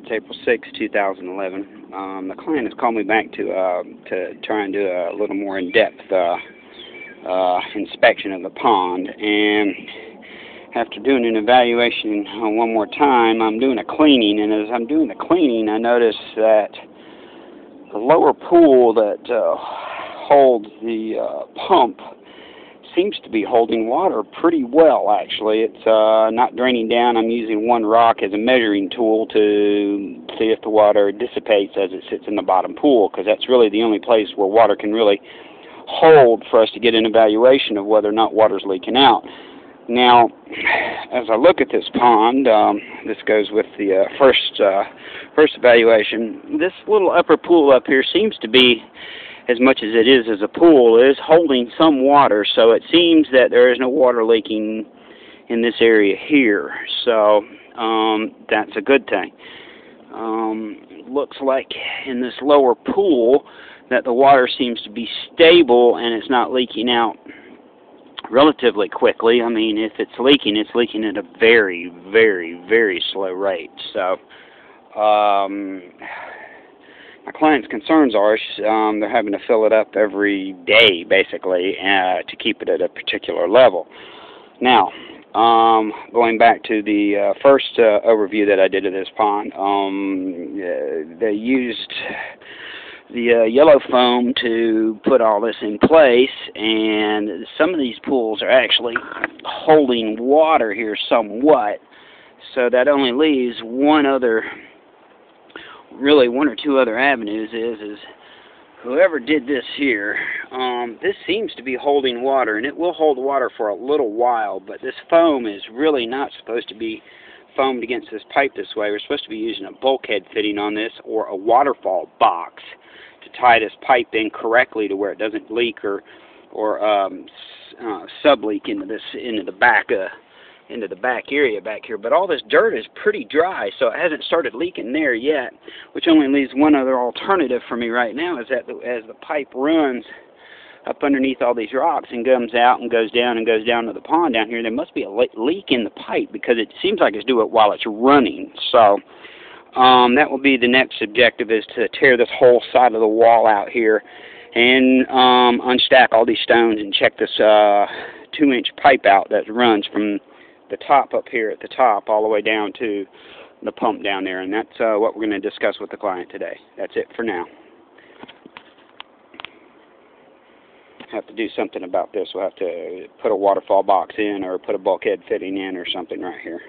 It's April 6, 2011. The client has called me back to try and do a little more in-depth inspection of the pond. And after doing an evaluation one more time, I'm doing a cleaning. And as I'm doing the cleaning, I notice that the lower pool that holds the pump seems to be holding water pretty well, actually. It's not draining down. I'm using one rock as a measuring tool to see if the water dissipates as it sits in the bottom pool, because that's really the only place where water can really hold for us to get an evaluation of whether or not water's leaking out. Now, as I look at this pond, this goes with the first evaluation, this little upper pool up here seems to be, as much as it is as a pool, is holding some water, so it seems that there is no water leaking in this area here. So that's a good thing. Looks like in this lower pool that the water seems to be stable and it's not leaking out relatively quickly. I mean, if it's leaking at a very, very, very slow rate. So my client's concerns are they're having to fill it up every day, basically, to keep it at a particular level. Now, going back to the first overview that I did of this pond, they used the yellow foam to put all this in place, and some of these pools are actually holding water here somewhat, so that only leaves one or two other avenues. Is whoever did this here, this seems to be holding water, and it will hold water for a little while, but this foam is really not supposed to be foamed against this pipe this way. We're supposed to be using a bulkhead fitting on this, or a waterfall box, to tie this pipe in correctly to where it doesn't leak or sub-leak into the back area back here. But all this dirt is pretty dry, so it hasn't started leaking there yet, which only leaves one other alternative for me right now, is that as the pipe runs up underneath all these rocks and comes out and goes down to the pond down here, there must be a leak in the pipe, because it seems like it's doing it while it's running. So that will be the next objective, is to tear this whole side of the wall out here and unstack all these stones and check this 2-inch pipe out that runs from the top up here at the top all the way down to the pump down there. And that's what we're going to discuss with the client today. That's it for now. Have to do something about this. We'll have to put a waterfall box in, or put a bulkhead fitting in, or something right here.